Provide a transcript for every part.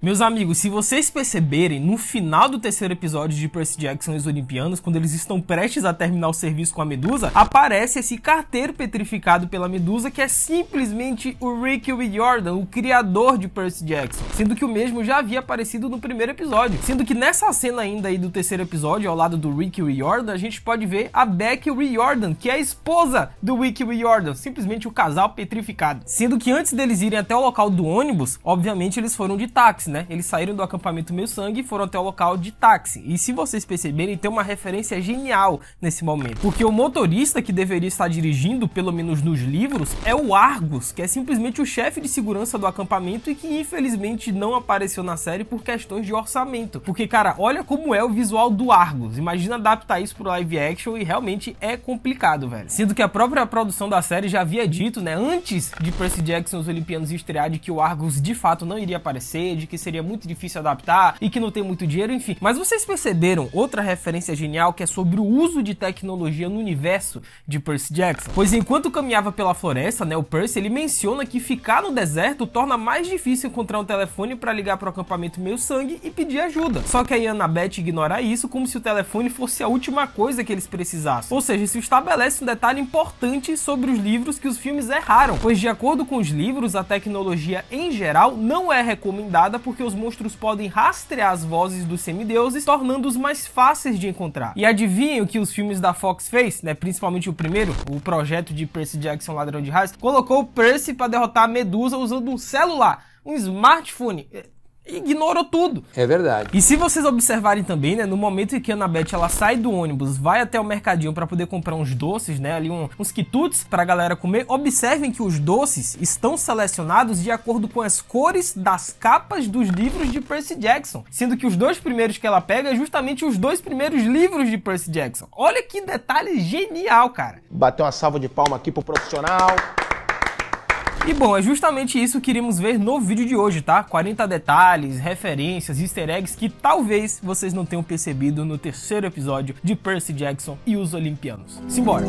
Meus amigos, se vocês perceberem, no final do terceiro episódio de Percy Jackson e os Olimpianos, quando eles estão prestes a terminar o serviço com a Medusa, aparece esse carteiro petrificado pela Medusa, que é simplesmente o Rick Riordan, o criador de Percy Jackson, sendo que o mesmo já havia aparecido no primeiro episódio, sendo que nessa cena ainda aí do terceiro episódio, ao lado do Rick Riordan, a gente pode ver a Beck Riordan, que é a esposa do Rick Riordan, simplesmente o casal petrificado, sendo que antes deles irem até o local do ônibus, obviamente eles foram de táxi, né? Eles saíram do acampamento Meio Sangue e foram até o local de táxi. E se vocês perceberem, tem uma referência genial nesse momento. Porque o motorista que deveria estar dirigindo, pelo menos nos livros, é o Argus, que é simplesmente o chefe de segurança do acampamento e que infelizmente não apareceu na série por questões de orçamento. Porque, cara, olha como é o visual do Argus. Imagina adaptar isso pro live action e realmente é complicado, velho. Sendo que a própria produção da série já havia dito, né, antes de Percy Jackson e os Olimpianos estrear, de que o Argus de fato não iria aparecer, de que seria muito difícil adaptar e que não tem muito dinheiro, enfim. Mas vocês perceberam outra referência genial, que é sobre o uso de tecnologia no universo de Percy Jackson? Pois enquanto caminhava pela floresta, né, o Percy, ele menciona que ficar no deserto torna mais difícil encontrar um telefone para ligar para o acampamento Meio Sangue e pedir ajuda. Só que aí a Annabeth ignora isso como se o telefone fosse a última coisa que eles precisassem. Ou seja, isso estabelece um detalhe importante sobre os livros que os filmes erraram, pois de acordo com os livros, a tecnologia em geral não é recomendada porque os monstros podem rastrear as vozes dos semideuses, tornando-os mais fáceis de encontrar. E adivinhem o que os filmes da Fox fez, né? Principalmente o primeiro, o projeto de Percy Jackson, Ladrão de Raios, colocou o Percy para derrotar a Medusa usando um celular, um smartphone. Ignorou tudo. É verdade. E se vocês observarem também, né, no momento em que a Annabeth ela sai do ônibus, vai até o mercadinho para poder comprar uns doces, né, ali uns quitutes pra galera comer, observem que os doces estão selecionados de acordo com as cores das capas dos livros de Percy Jackson, sendo que os dois primeiros que ela pega é justamente os dois primeiros livros de Percy Jackson. Olha que detalhe genial, cara. Bateu uma salva de palma aqui pro profissional. E bom, é justamente isso que iremos ver no vídeo de hoje, tá? 40 detalhes, referências, easter eggs que talvez vocês não tenham percebido no terceiro episódio de Percy Jackson e os Olimpianos. Simbora!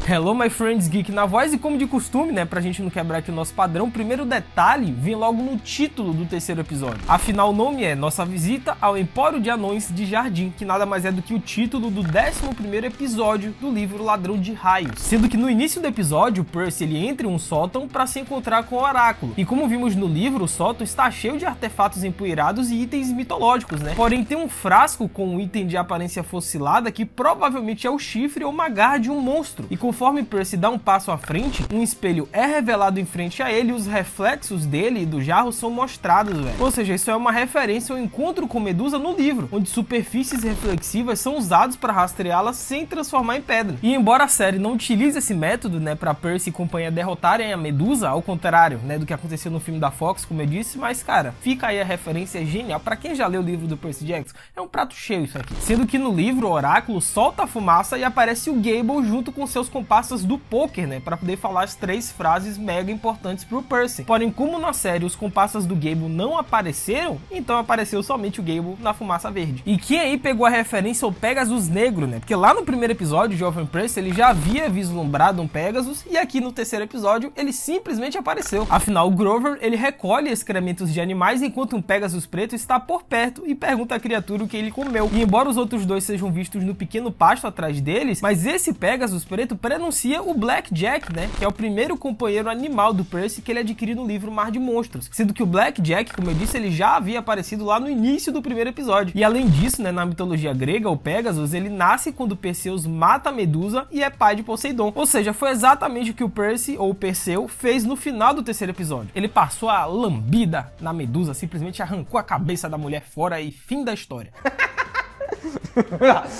Hello, my friends geek na voz, e como de costume, né, pra gente não quebrar aqui o nosso padrão, o primeiro detalhe vem logo no título do terceiro episódio. Afinal, o nome é Nossa Visita ao Empório de Anões de Jardim, que nada mais é do que o título do 11º episódio do livro Ladrão de Raios. Sendo que no início do episódio, Percy ele entra em um sótão para se encontrar com o Oráculo. E como vimos no livro, o sótão está cheio de artefatos empoeirados e itens mitológicos, né? Porém, tem um frasco com um item de aparência fossilada que provavelmente é o chifre ou uma garra de um monstro. E conforme Percy dá um passo à frente, um espelho é revelado em frente a ele e os reflexos dele e do jarro são mostrados, velho. Ou seja, isso é uma referência ao encontro com Medusa no livro, onde superfícies reflexivas são usadas para rastreá-la sem transformar em pedra. E embora a série não utilize esse método, né, para Percy e companhia derrotarem a Medusa, ao contrário, né, do que aconteceu no filme da Fox, como eu disse, mas cara, fica aí a referência genial. Para quem já leu o livro do Percy Jackson, é um prato cheio isso aqui. Sendo que no livro, o Oráculo solta a fumaça e aparece o Gable junto com seus comparsas do poker, né, para poder falar as 3 frases mega importantes pro Percy. Porém, como na série os comparsas do Gable não apareceram, então apareceu somente o Gable na fumaça verde. E quem aí pegou a referência ao Pegasus negro, né? Porque lá no primeiro episódio, o jovem Percy, ele já havia vislumbrado um Pegasus, e aqui no terceiro episódio, ele simplesmente apareceu. Afinal, o Grover, ele recolhe excrementos de animais enquanto um Pegasus preto está por perto e pergunta à criatura o que ele comeu. E embora os outros dois sejam vistos no pequeno pasto atrás deles, mas esse Pegasus preto prenuncia o Blackjack, né, que é o primeiro companheiro animal do Percy que ele adquire no livro Mar de Monstros, sendo que o Blackjack, como eu disse, ele já havia aparecido lá no início do primeiro episódio. E além disso, né, na mitologia grega, o Pegasus, ele nasce quando Perseus mata a Medusa e é pai de Poseidon. Ou seja, foi exatamente o que o Percy, ou Perseu, fez no final do terceiro episódio. Ele passou a lambida na Medusa, simplesmente arrancou a cabeça da mulher fora e fim da história.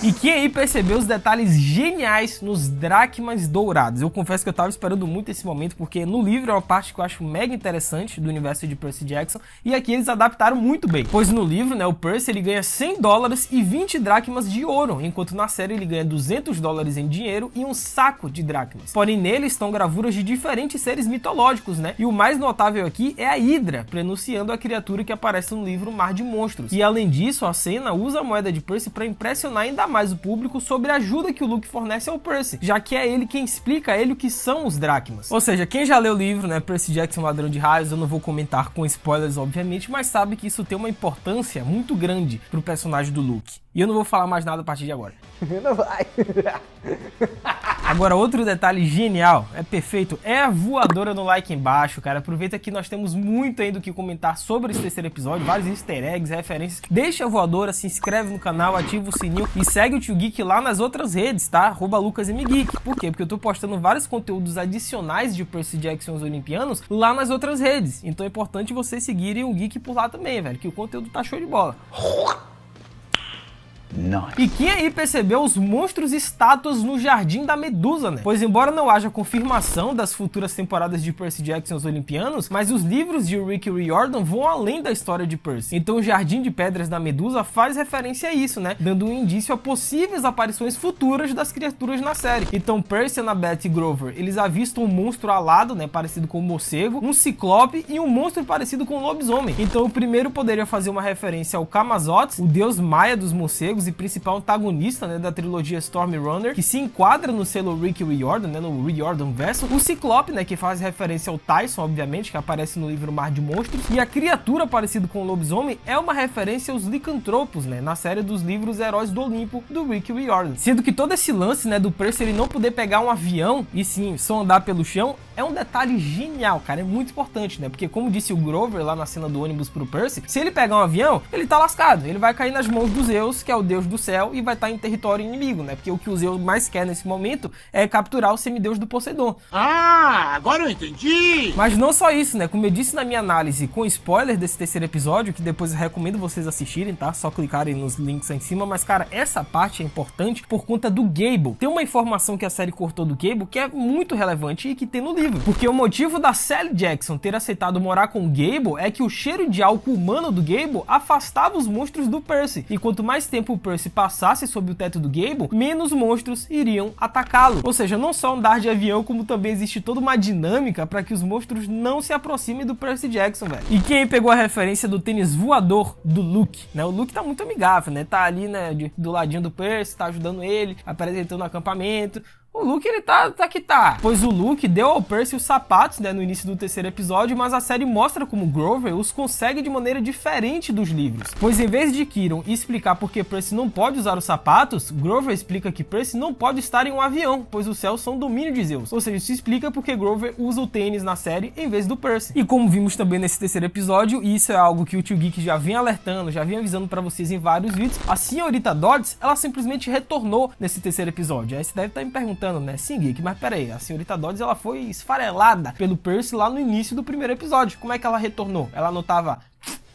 E quem aí percebeu os detalhes geniais nos dracmas dourados? Eu confesso que eu tava esperando muito esse momento, porque no livro é uma parte que eu acho mega interessante do universo de Percy Jackson, e aqui eles adaptaram muito bem. Pois no livro, né, o Percy ele ganha $100 e 20 dracmas de ouro, enquanto na série ele ganha $200 em dinheiro e um saco de dracmas. Porém, nele estão gravuras de diferentes seres mitológicos, né? E o mais notável aqui é a Hydra, prenunciando a criatura que aparece no livro Mar de Monstros. E além disso, a cena usa a moeda de Percy para impressionar ainda mais o público sobre a ajuda que o Luke fornece ao Percy, já que é ele quem explica a ele o que são os dracmas. Ou seja, quem já leu o livro, né, Percy Jackson, Ladrão de Raios, eu não vou comentar com spoilers, obviamente, mas sabe que isso tem uma importância muito grande pro personagem do Luke. E eu não vou falar mais nada a partir de agora. Não vai. Agora, outro detalhe genial, é perfeito, é a voadora no like embaixo, cara. Aproveita que nós temos muito ainda o que comentar sobre esse terceiro episódio, vários easter eggs, referências. Deixa a voadora, se inscreve no canal, ativa o sininho e segue o Tio Geek lá nas outras redes, tá? @LucasMGeek. Por quê? Porque eu tô postando vários conteúdos adicionais de Percy Jackson e os Olimpianos lá nas outras redes. Então é importante vocês seguirem o Geek por lá também, velho, que o conteúdo tá show de bola. Nice. E quem aí percebeu os monstros estátuas no Jardim da Medusa, né? Pois embora não haja confirmação das futuras temporadas de Percy Jackson e os Olimpianos, mas os livros de Rick Riordan vão além da história de Percy. Então o Jardim de Pedras da Medusa faz referência a isso, né? Dando um indício a possíveis aparições futuras das criaturas na série. Então Percy, Annabeth e Grover, eles avistam um monstro alado, né? Parecido com um morcego, um ciclope e um monstro parecido com um lobisomem. Então o primeiro poderia fazer uma referência ao Camazotz, o deus maia dos morcegos e principal antagonista, né, da trilogia Stormrunner, que se enquadra no selo Rick Riordan, né, no Riordan verso. O Ciclope, né, que faz referência ao Tyson, obviamente, que aparece no livro Mar de Monstros. E a criatura parecida com o lobisomem é uma referência aos licantropos, né, na série dos livros Heróis do Olimpo, do Rick Riordan. Sendo que todo esse lance, né, do Percy ele não poder pegar um avião e sim só andar pelo chão é um detalhe genial, cara, é muito importante, né, porque como disse o Grover lá na cena do ônibus pro Percy, se ele pegar um avião, ele tá lascado, ele vai cair nas mãos do Zeus, que é o deus do céu, e vai estar em território inimigo, né? Porque o que o Zeus mais quer nesse momento é capturar o semideus do Poseidon. Ah, agora eu entendi! Mas não só isso, né? Como eu disse na minha análise com spoiler desse terceiro episódio, que depois eu recomendo vocês assistirem, tá? Só clicarem nos links aí em cima, mas cara, essa parte é importante por conta do Gable. Tem uma informação que a série cortou do Gable que é muito relevante e que tem no livro. Porque o motivo da Sally Jackson ter aceitado morar com o Gable é que o cheiro de álcool humano do Gable afastava os monstros do Percy. E quanto mais tempo o Percy passasse sob o teto do Gable, menos monstros iriam atacá-lo. Ou seja, não só andar de avião, como também existe toda uma dinâmica para que os monstros não se aproximem do Percy Jackson, velho. E quem pegou a referência do tênis voador do Luke, né? O Luke tá muito amigável, né? Tá ali, né, do ladinho do Percy, tá ajudando ele, apresentando o acampamento. O Luke, ele tá que tá. Pois o Luke deu ao Percy os sapatos, né, no início do terceiro episódio, mas a série mostra como Grover os consegue de maneira diferente dos livros. Pois em vez de Kieron explicar por que Percy não pode usar os sapatos, Grover explica que Percy não pode estar em um avião, pois os céus são domínio de Zeus. Ou seja, isso explica porque Grover usa o tênis na série em vez do Percy. E como vimos também nesse terceiro episódio, e isso é algo que o Tio Geek já vem alertando, já vem avisando pra vocês em vários vídeos, a senhorita Dodds, ela simplesmente retornou nesse terceiro episódio. Aí você deve estar me perguntando, né? Sim, Geek, mas peraí, a senhorita Dodds ela foi esfarelada pelo Percy lá no início do primeiro episódio. Como é que ela retornou? Ela não tava...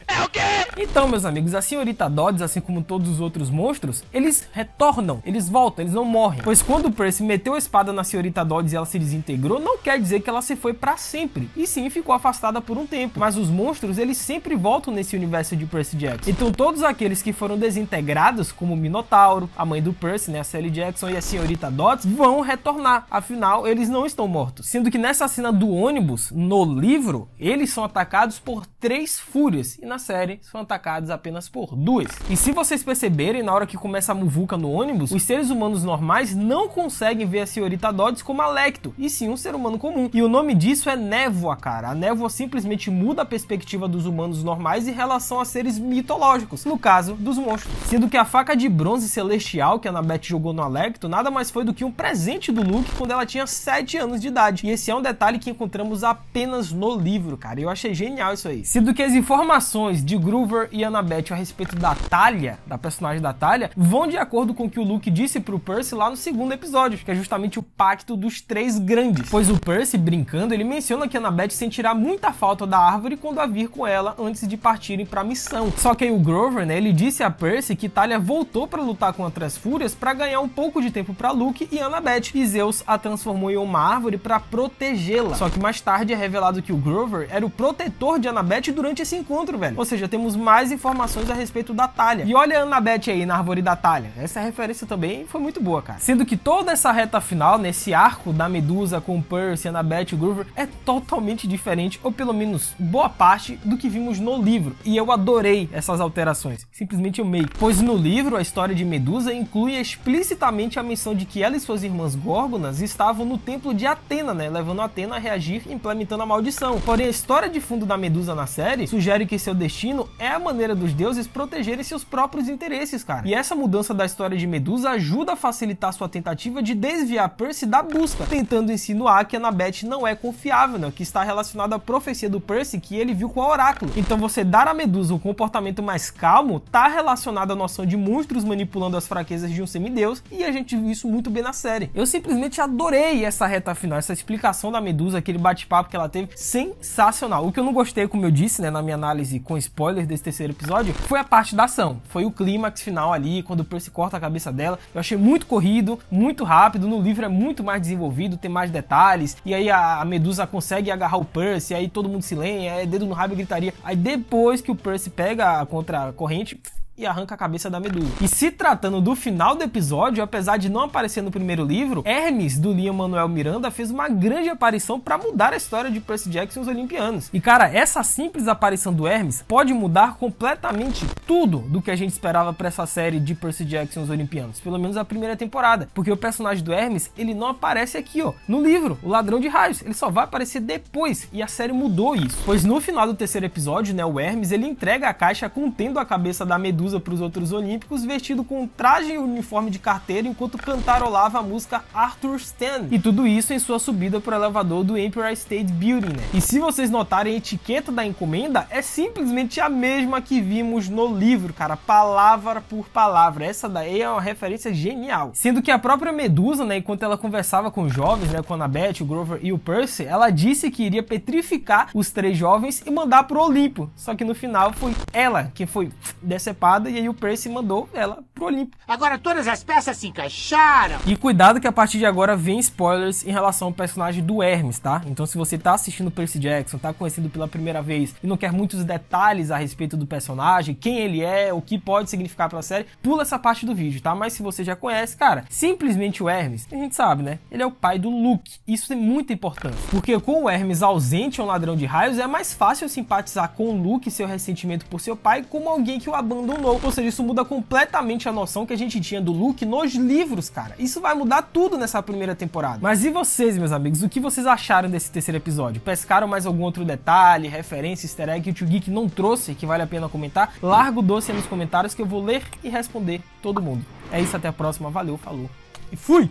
É o quê? Então, meus amigos, a senhorita Dodds, assim como todos os outros monstros, eles retornam, eles voltam, eles não morrem. Pois quando o Percy meteu a espada na senhorita Dodds e ela se desintegrou, não quer dizer que ela se foi pra sempre. E sim, ficou afastada por um tempo. Mas os monstros, eles sempre voltam nesse universo de Percy Jackson. Então todos aqueles que foram desintegrados, como o Minotauro, a mãe do Percy, né, a Sally Jackson e a senhorita Dodds, vão retornar. Afinal, eles não estão mortos. Sendo que nessa cena do ônibus, no livro, eles são atacados por 3 fúrias. E na série são atacados apenas por 2. E se vocês perceberem, na hora que começa a muvuca no ônibus, os seres humanos normais não conseguem ver a senhorita Dodds como Alecto, e sim um ser humano comum. E o nome disso é névoa, cara. A névoa simplesmente muda a perspectiva dos humanos normais em relação a seres mitológicos, no caso dos monstros. Sendo que a faca de bronze celestial que a Annabeth jogou no Alecto nada mais foi do que um presente do Luke quando ela tinha 7 anos de idade. E esse é um detalhe que encontramos apenas no livro, cara. E eu achei genial isso aí. Sendo que as informações de Grover e Annabeth a respeito da Talia, da personagem da Talia, vão de acordo com o que o Luke disse pro Percy lá no segundo episódio, que é justamente o pacto dos 3 grandes. Pois o Percy, brincando, ele menciona que Annabeth sentirá muita falta da árvore quando a vir com ela antes de partirem pra missão. Só que aí o Grover, né, ele disse a Percy que Talia voltou pra lutar contra as fúrias pra ganhar um pouco de tempo pra Luke e Annabeth, e Zeus a transformou em uma árvore pra protegê-la. Só que mais tarde é revelado que o Grover era o protetor de Annabeth durante esse encontro, velho. Ou seja, temos mais informações a respeito da Talia. E olha a Annabeth aí na árvore da Talia. Essa referência também foi muito boa, cara. Sendo que toda essa reta final, nesse arco da Medusa com o Percy, Annabeth e Grover, é totalmente diferente, ou pelo menos boa parte, do que vimos no livro. E eu adorei essas alterações. Simplesmente amei. Pois no livro, a história de Medusa inclui explicitamente a menção de que ela e suas irmãs Górgonas estavam no templo de Atena, né? Levando Atena a reagir e implementando a maldição. Porém, a história de fundo da Medusa na série sugere que seu destino é a maneira dos deuses protegerem seus próprios interesses, cara. E essa mudança da história de Medusa ajuda a facilitar sua tentativa de desviar Percy da busca, tentando insinuar que Annabeth não é confiável, né? Que está relacionado à profecia do Percy que ele viu com o oráculo. Então você dar a Medusa um comportamento mais calmo tá relacionado à noção de monstros manipulando as fraquezas de um semideus, e a gente viu isso muito bem na série. Eu simplesmente adorei essa reta final, essa explicação da Medusa, aquele bate-papo que ela teve, sensacional. O que eu não gostei, como eu disse, né, na minha análise com spoilers desse terceiro episódio, foi a parte da ação. Foi o clímax final ali, quando o Percy corta a cabeça dela. Eu achei muito corrido, muito rápido. No livro é muito mais desenvolvido, tem mais detalhes, e aí a Medusa consegue agarrar o Percy, aí todo mundo se lenha, é dedo no rabo e gritaria. Aí depois que o Percy pega contra a corrente e arranca a cabeça da Medusa. E se tratando do final do episódio, apesar de não aparecer no primeiro livro, Hermes, do Lin-Manuel Miranda, fez uma grande aparição para mudar a história de Percy Jackson e os Olimpianos. E cara, essa simples aparição do Hermes pode mudar completamente tudo do que a gente esperava para essa série de Percy Jackson e os Olimpianos, pelo menos a primeira temporada, porque o personagem do Hermes, ele não aparece aqui, ó, no livro, o Ladrão de Raios, ele só vai aparecer depois, e a série mudou isso. Pois no final do terceiro episódio, né, o Hermes, ele entrega a caixa contendo a cabeça da Medusa para os outros olímpicos, vestido com um traje e uniforme de carteiro, enquanto cantarolava a música Arthur Stand. E tudo isso em sua subida para o elevador do Empire State Building, né? E se vocês notarem, a etiqueta da encomenda é simplesmente a mesma que vimos no livro, cara, palavra por palavra. Essa daí é uma referência genial. Sendo que a própria Medusa, né, enquanto ela conversava com os jovens, né, com a Annabeth, o Grover e o Percy, ela disse que iria petrificar os três jovens e mandar pro Olimpo. Só que no final foi ela que foi decepada, e aí o Percy mandou ela pro Olimpo. Agora todas as peças se encaixaram. E cuidado que a partir de agora vem spoilers em relação ao personagem do Hermes, tá? Então se você tá assistindo Percy Jackson, tá conhecendo pela primeira vez e não quer muitos detalhes a respeito do personagem, quem ele é, o que pode significar pra série, pula essa parte do vídeo, tá? Mas se você já conhece, cara, simplesmente o Hermes, a gente sabe, né? Ele é o pai do Luke. Isso tem muita importância, porque com o Hermes ausente, um ladrão de raios, é mais fácil simpatizar com o Luke e seu ressentimento por seu pai como alguém que o abandonou. Ou seja, isso muda completamente a noção que a gente tinha do Luke nos livros, cara. Isso vai mudar tudo nessa primeira temporada. Mas e vocês, meus amigos? O que vocês acharam desse terceiro episódio? Pescaram mais algum outro detalhe, referência, easter egg que o Tio Geek não trouxe, que vale a pena comentar? Larga o doce aí nos comentários que eu vou ler e responder todo mundo. É isso, até a próxima. Valeu, falou e fui!